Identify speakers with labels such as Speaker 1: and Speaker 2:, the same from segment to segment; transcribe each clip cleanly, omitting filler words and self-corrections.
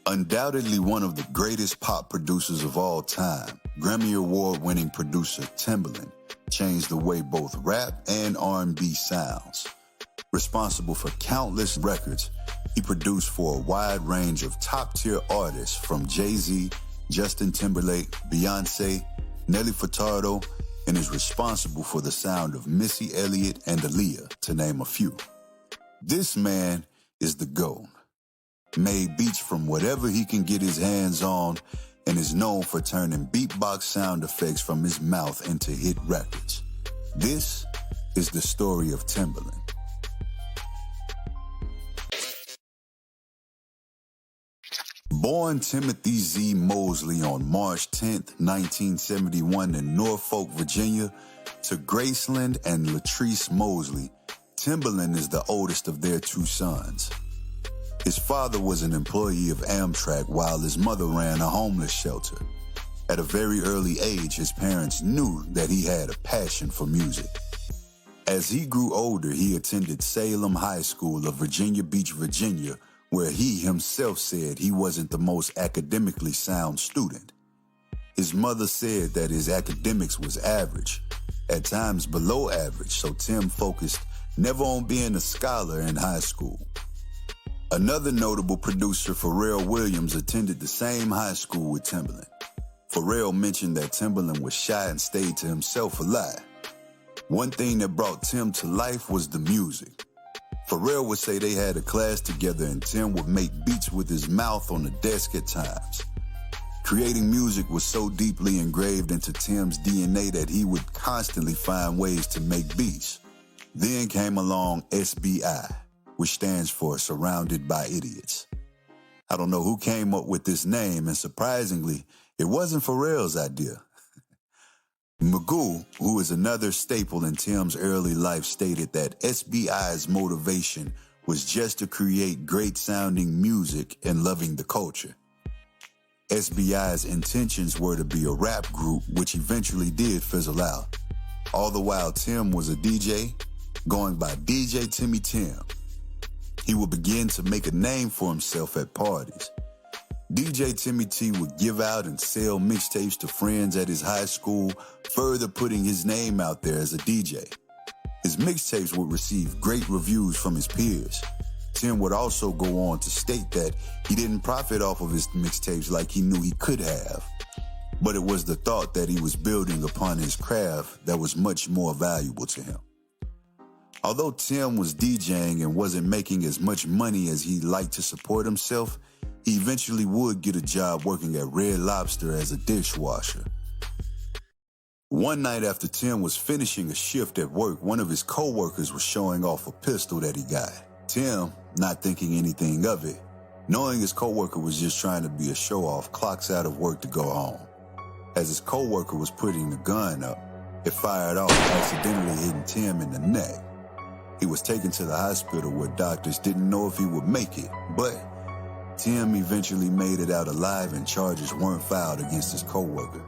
Speaker 1: Undoubtedly one of the greatest pop producers of all time, Grammy Award-winning producer Timbaland changed the way both rap and R&B sounds. Responsible for countless records, he produced for a wide range of top-tier artists from Jay-Z, Justin Timberlake, Beyonce, Nelly Furtado, and is responsible for the sound of Missy Elliott and Aaliyah, to name a few. This man is the GOAT. Made beats from whatever he can get his hands on and is known for turning beatbox sound effects from his mouth into hit records. This is the story of Timbaland. Born Timothy Z. Mosley on March 10, 1971 in Norfolk, Virginia, to Graceland and Latrice Mosley, Timbaland is the oldest of their two sons. His father was an employee of Amtrak while his mother ran a homeless shelter. At a very early age, his parents knew that he had a passion for music. As he grew older, he attended Salem High School of Virginia Beach, Virginia, where he himself said he wasn't the most academically sound student. His mother said that his academics was average, at times below average, so Tim focused never on being a scholar in high school. Another notable producer, Pharrell Williams, attended the same high school with Timbaland. Pharrell mentioned that Timbaland was shy and stayed to himself a lot. One thing that brought Tim to life was the music. Pharrell would say they had a class together and Tim would make beats with his mouth on the desk at times. Creating music was so deeply engraved into Tim's DNA that he would constantly find ways to make beats. Then came along SBI, which stands for Surrounded by Idiots. I don't know who came up with this name, and surprisingly, it wasn't Pharrell's idea. Magoo, who is another staple in Tim's early life, stated that SBI's motivation was just to create great-sounding music and loving the culture. SBI's intentions were to be a rap group, which eventually did fizzle out. All the while, Tim was a DJ, going by DJ Timmy Tim. He would begin to make a name for himself at parties. DJ Timmy T would give out and sell mixtapes to friends at his high school, further putting his name out there as a DJ. His mixtapes would receive great reviews from his peers. Tim would also go on to state that he didn't profit off of his mixtapes like he knew he could have, but it was the thought that he was building upon his craft that was much more valuable to him. Although Tim was DJing and wasn't making as much money as he'd like to support himself, he eventually would get a job working at Red Lobster as a dishwasher. One night after Tim was finishing a shift at work, one of his coworkers was showing off a pistol that he got. Tim, not thinking anything of it, knowing his coworker was just trying to be a show-off, clocks out of work to go home. As his coworker was putting the gun up, it fired off, accidentally hitting Tim in the neck. He was taken to the hospital where doctors didn't know if he would make it, but Tim eventually made it out alive and charges weren't filed against his coworker.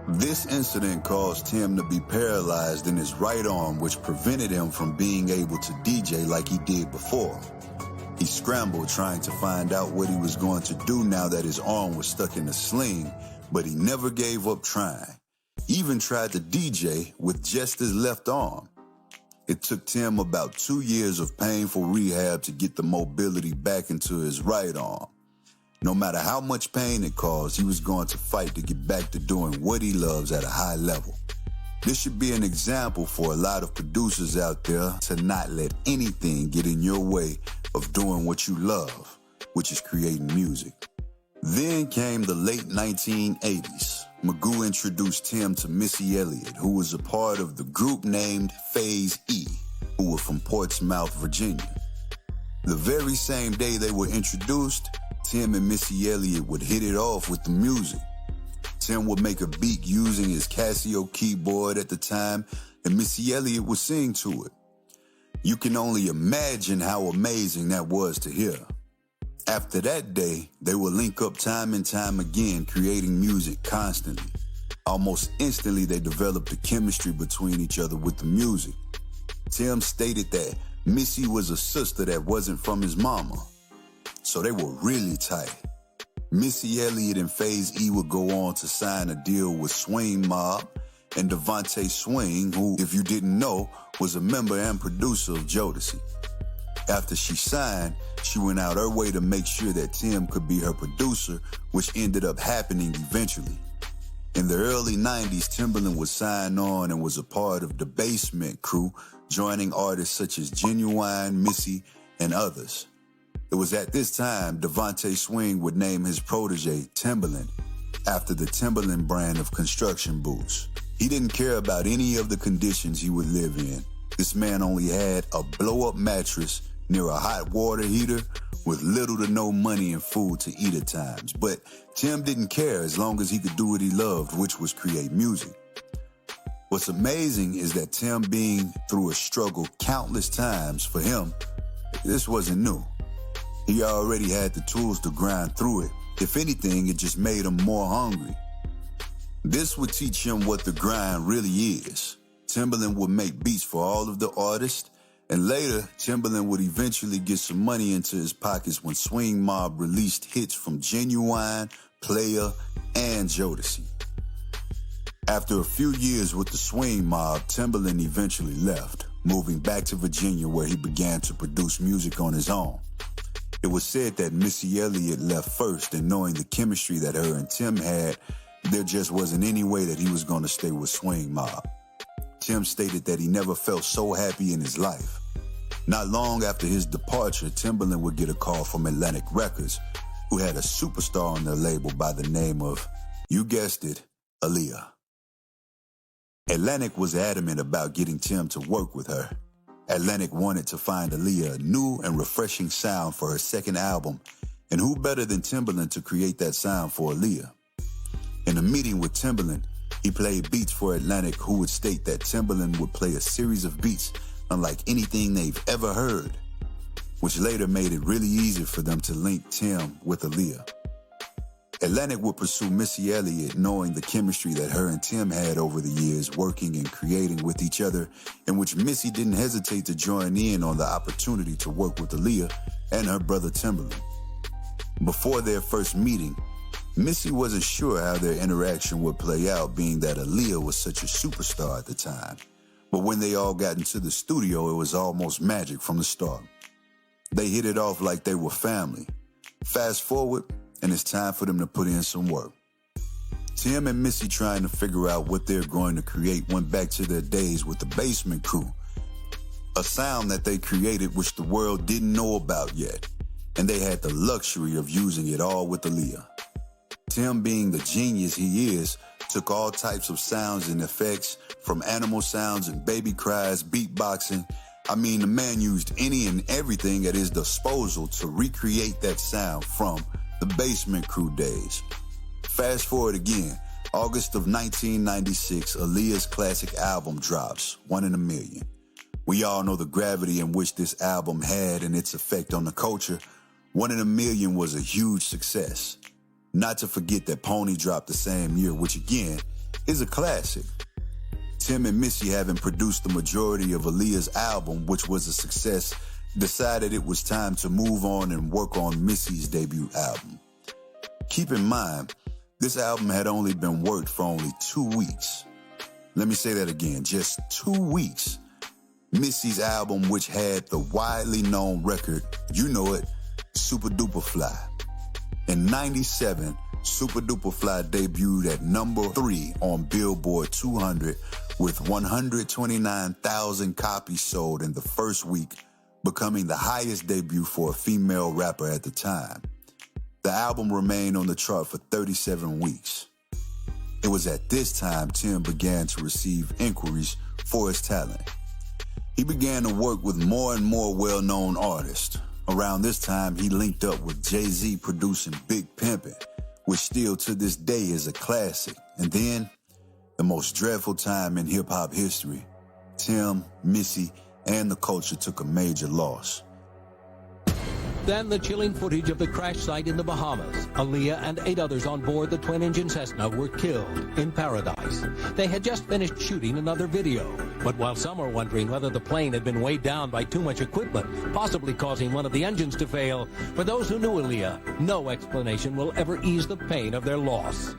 Speaker 1: This incident caused Tim to be paralyzed in his right arm, which prevented him from being able to DJ like he did before. He scrambled trying to find out what he was going to do now that his arm was stuck in a sling, but he never gave up trying. He even tried to DJ with just his left arm. It took Tim about 2 years of painful rehab to get the mobility back into his right arm. No matter how much pain it caused, he was going to fight to get back to doing what he loves at a high level. This should be an example for a lot of producers out there to not let anything get in your way of doing what you love, which is creating music. Then came the late 1980s. Magoo introduced Tim to Missy Elliott, who was a part of the group named Phase E, who were from Portsmouth, Virginia. The very same day they were introduced, Tim and Missy Elliott would hit it off with the music. Tim would make a beat using his Casio keyboard at the time, and Missy Elliott would sing to it. You can only imagine how amazing that was to hear. After that day, they would link up time and time again, creating music constantly. Almost instantly, they developed a chemistry between each other with the music. Tim stated that Missy was a sister that wasn't from his mama, so they were really tight. Missy Elliott and FaZe E would go on to sign a deal with Swing Mob and Devontae Swing, who, if you didn't know, was a member and producer of Jodeci. After she signed, she went out her way to make sure that Tim could be her producer, which ended up happening eventually. In the early 90s, Timbaland would sign on and was a part of the Basement Crew, joining artists such as Genuine, Missy, and others. It was at this time Devontae Swing would name his protege Timbaland after the Timbaland brand of construction boots. He didn't care about any of the conditions he would live in. This man only had a blow-up mattress near a hot water heater with little to no money and food to eat at times. But Tim didn't care as long as he could do what he loved, which was create music. What's amazing is that Tim being through a struggle countless times, for him, this wasn't new. He already had the tools to grind through it. If anything, it just made him more hungry. This would teach him what the grind really is. Timbaland would make beats for all of the artists, and later, Timbaland would eventually get some money into his pockets when Swing Mob released hits from Genuine, Player, and Jodeci. After a few years with the Swing Mob, Timbaland eventually left, moving back to Virginia where he began to produce music on his own. It was said that Missy Elliott left first, and knowing the chemistry that her and Tim had, there just wasn't any way that he was going to stay with Swing Mob. Tim stated that he never felt so happy in his life. Not long after his departure, Timbaland would get a call from Atlantic Records, who had a superstar on their label by the name of, you guessed it, Aaliyah. Atlantic was adamant about getting Tim to work with her. Atlantic wanted to find Aaliyah a new and refreshing sound for her second album, and who better than Timbaland to create that sound for Aaliyah? In a meeting with Timbaland, he played beats for Atlantic, who would state that Timbaland would play a series of beats unlike anything they've ever heard, which later made it really easy for them to link Tim with Aaliyah. Atlantic would pursue Missy Elliott, knowing the chemistry that her and Tim had over the years, working and creating with each other, in which Missy didn't hesitate to join in on the opportunity to work with Aaliyah and her brother Timbaland. Before their first meeting, Missy wasn't sure how their interaction would play out, being that Aaliyah was such a superstar at the time. But when they all got into the studio, it was almost magic from the start. They hit it off like they were family. Fast forward, and it's time for them to put in some work. Tim and Missy, trying to figure out what they're going to create, went back to their days with the Basement Crew, a sound that they created which the world didn't know about yet, and they had the luxury of using it all with Aaliyah. Tim, being the genius he is, took all types of sounds and effects, from animal sounds and baby cries, beatboxing. I mean, the man used any and everything at his disposal to recreate that sound from the Basement Crew days. Fast forward again, August of 1996, Aaliyah's classic album drops, 1 in a Million. We all know the gravity in which this album had and its effect on the culture. 1 in a Million was a huge success. Not to forget that Pony dropped the same year, which again is a classic. Tim and Missy, having produced the majority of Aaliyah's album, which was a success, decided it was time to move on and work on Missy's debut album. Keep in mind, this album had only been worked for only 2 weeks. Let me say that again, just 2 weeks. Missy's album, which had the widely known record, you know it, Super Duper Fly. In '97, Super Duper Fly debuted at number 3 on Billboard 200 with 129,000 copies sold in the first week, becoming the highest debut for a female rapper at the time. The album remained on the chart for 37 weeks. It was at this time Tim began to receive inquiries for his talent. He began to work with more and more well-known artists. Around this time, he linked up with Jay-Z producing Big Pimpin', which still to this day is a classic. And then, the most dreadful time in hip-hop history, Tim, Missy, and the culture took a major loss.
Speaker 2: Then the chilling footage of the crash site in the Bahamas. Aaliyah and 8 others on board the twin-engine Cessna were killed in paradise. They had just finished shooting another video. But while some are wondering whether the plane had been weighed down by too much equipment, possibly causing one of the engines to fail, for those who knew Aaliyah, no explanation will ever ease the pain of their loss.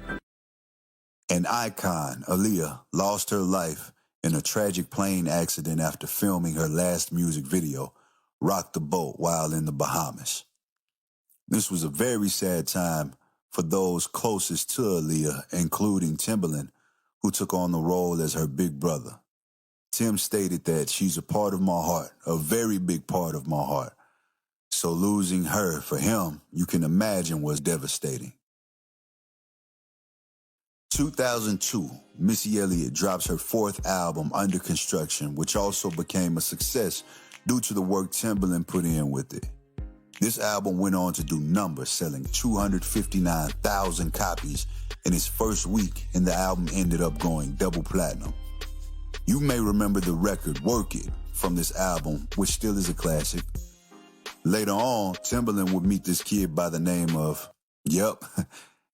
Speaker 1: An icon, Aaliyah, lost her life in a tragic plane accident after filming her last music video, Rock the Boat, while in the Bahamas. This was a very sad time for those closest to Aaliyah, including Timbaland, who took on the role as her big brother. Tim stated that she's a part of my heart, a very big part of my heart. So losing her for him, you can imagine, was devastating. 2002, Missy Elliott drops her 4th album, Under Construction, which also became a success due to the work Timbaland put in with it. This album went on to do numbers, selling 259,000 copies in its first week, and the album ended up going double platinum. You may remember the record Work It from this album, which still is a classic. Later on, Timbaland would meet this kid by the name of,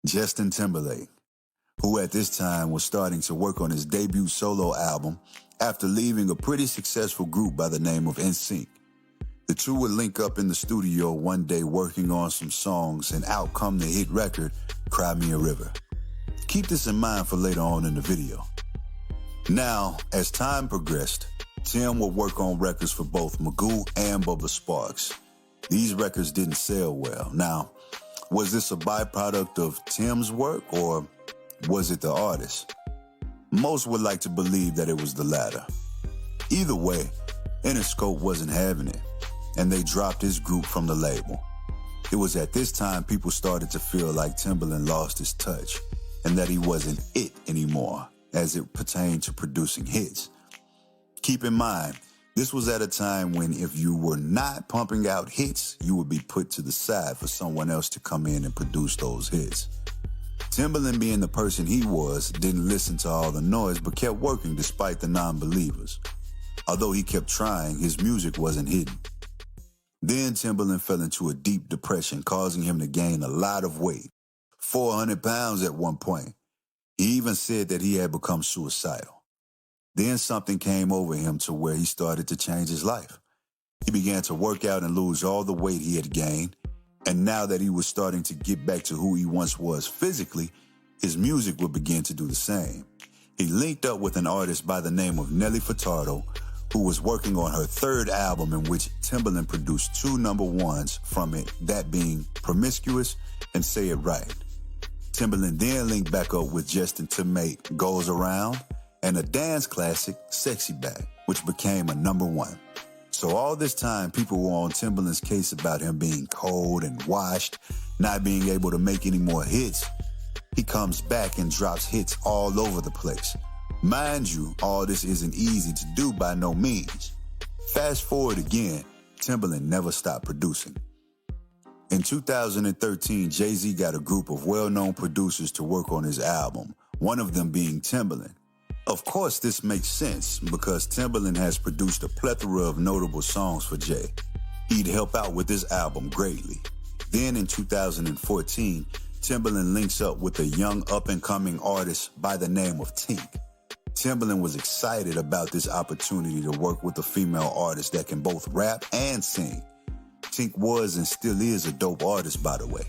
Speaker 1: Justin Timberlake, who at this time was starting to work on his debut solo album after leaving a pretty successful group by the name of NSYNC. The two would link up in the studio one day working on some songs, and out come the hit record, Cry Me a River. Keep this in mind for later on in the video. Now, as time progressed, Tim would work on records for both Magoo and Bubba Sparxxx. These records didn't sell well. Now, was this a byproduct of Tim's work, or was it the artist? Most would like to believe that it was the latter. Either way, Interscope wasn't having it, and they dropped his group from the label. It was at this time people started to feel like Timbaland lost his touch, and that he wasn't it anymore as it pertained to producing hits. Keep in mind, this was at a time when if you were not pumping out hits, you would be put to the side for someone else to come in and produce those hits. Timbaland, being the person he was, didn't listen to all the noise but kept working despite the non-believers. Although he kept trying, his music wasn't hidden. Then Timbaland fell into a deep depression, causing him to gain a lot of weight, 400 pounds at one point. He even said that he had become suicidal. Then something came over him to where he started to change his life. He began to work out and lose all the weight he had gained, and now that he was starting to get back to who he once was physically, his music would begin to do the same. He linked up with an artist by the name of Nelly Furtado, who was working on her 3rd album, in which Timbaland produced 2 number ones from it, that being Promiscuous and Say It Right. Timbaland then linked back up with Justin to make Goes Around and a dance classic, Sexy Back, which became a number 1. So all this time, people were on Timbaland's case about him being cold and washed, not being able to make any more hits. He comes back and drops hits all over the place. Mind you, all this isn't easy to do by no means. Fast forward again, Timbaland never stopped producing. In 2013, Jay-Z got a group of well-known producers to work on his album, one of them being Timbaland. Of course, this makes sense because Timbaland has produced a plethora of notable songs for Jay. He'd help out with this album greatly. Then in 2014, Timbaland links up with a young up-and-coming artist by the name of Tink. Timbaland was excited about this opportunity to work with a female artist that can both rap and sing. Tink was and still is a dope artist, by the way.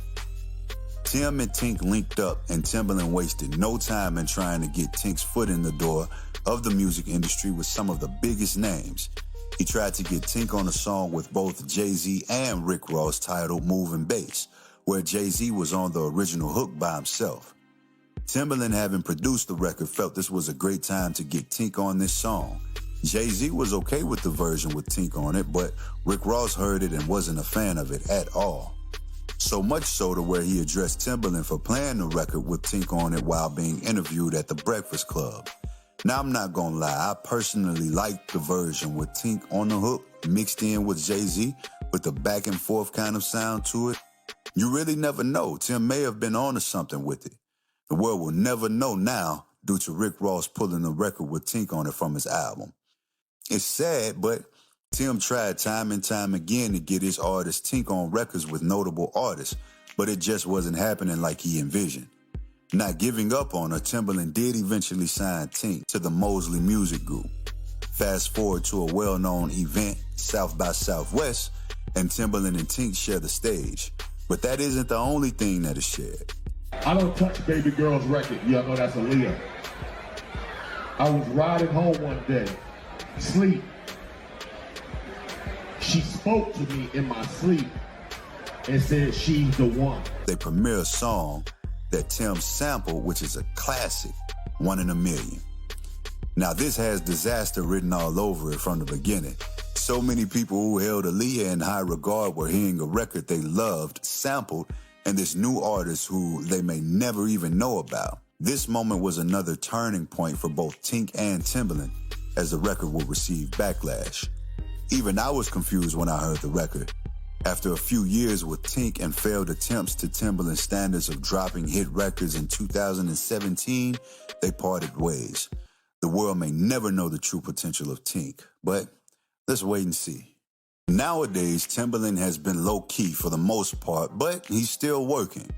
Speaker 1: Tim and Tink linked up, and Timbaland wasted no time in trying to get Tink's foot in the door of the music industry with some of the biggest names. He tried to get Tink on a song with both Jay-Z and Rick Ross titled Moving Bass, where Jay-Z was on the original hook by himself. Timbaland, having produced the record, felt this was a great time to get Tink on this song. Jay-Z was okay with the version with Tink on it, but Rick Ross heard it and wasn't a fan of it at all. So much so to where he addressed Timbaland for playing the record with Tink on it while being interviewed at the Breakfast Club. Now, I'm not gonna lie, I personally liked the version with Tink on the hook mixed in with Jay-Z with the back and forth kind of sound to it. You really never know. Tim may have been onto something with it. The world will never know now due to Rick Ross pulling the record with Tink on it from his album. It's sad, but Tim tried time and time again to get his artist Tink on records with notable artists, but it just wasn't happening like he envisioned. Not giving up on her, Timbaland did eventually sign Tink to the Mosley Music Group. Fast forward to a well-known event, South by Southwest, and Timbaland and Tink share the stage. But that isn't the only thing that is shared.
Speaker 3: I don't touch baby girl's record. Y'all know that's Aaliyah. I was riding home one day, sleep. She spoke to me in my sleep and said she's the one.
Speaker 1: They premiere a song that Tim sampled, which is a classic, One in a Million. Now this has disaster written all over it from the beginning. So many people who held Aaliyah in high regard were hearing a record they loved sampled, and this new artist who they may never even know about. This moment was another turning point for both Tink and Timbaland, as the record would receive backlash. Even I was confused when I heard the record. After a few years with Tink and failed attempts to Timbaland's standards of dropping hit records in 2017, they parted ways. The world may never know the true potential of Tink, but let's wait and see. Nowadays, Timbaland has been low-key for the most part, but he's still working.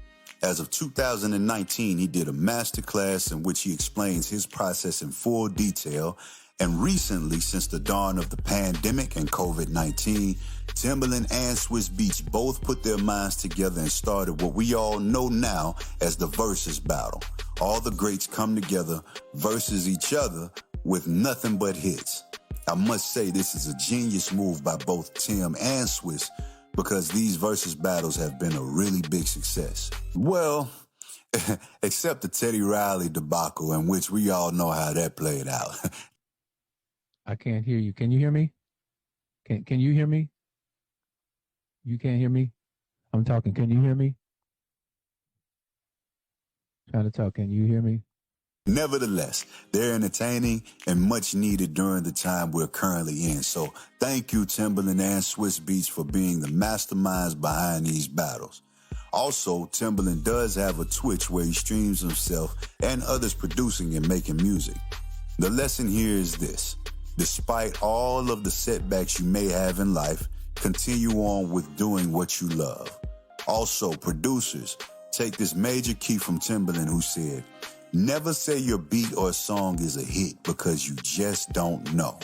Speaker 1: As of 2019, he did a masterclass in which he explains his process in full detail. And recently, since the dawn of the pandemic and COVID-19, Timbaland and Swizz Beatz both put their minds together and started what we all know now as the versus battle. All the greats come together versus each other with nothing but hits. I must say this is a genius move by both Tim and Swizz, because these versus battles have been a really big success. Well, except the Teddy Riley debacle, in which we all know how that played out.
Speaker 4: I can't hear you. Can you hear me? Can you hear me? You can't hear me? I'm talking. Can you hear me? Trying to talk. Can you hear me?
Speaker 1: Nevertheless, they're entertaining and much needed during the time we're currently in. So thank you, Timbaland and Swizz Beatz, for being the masterminds behind these battles. Also, Timbaland does have a Twitch where he streams himself and others producing and making music. The lesson here is this: despite all of the setbacks you may have in life, continue on with doing what you love. Also, producers, take this major key from Timbaland, who said, never say your beat or song is a hit because you just don't know.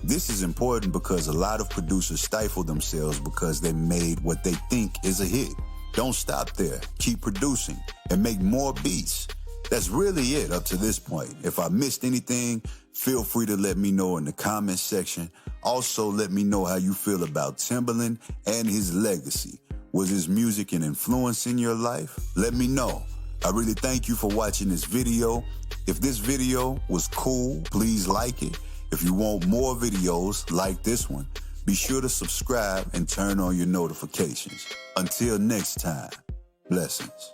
Speaker 1: This is important because a lot of producers stifle themselves because they made what they think is a hit. Don't stop there. Keep producing and make more beats. That's really it up to this point. If I missed anything, feel free to let me know in the comments section. Also, let me know how you feel about Timbaland and his legacy. Was his music an influence in your life? Let me know. I really thank you for watching this video. If this video was cool, please like it. If you want more videos like this one, be sure to subscribe and turn on your notifications. Until next time, blessings.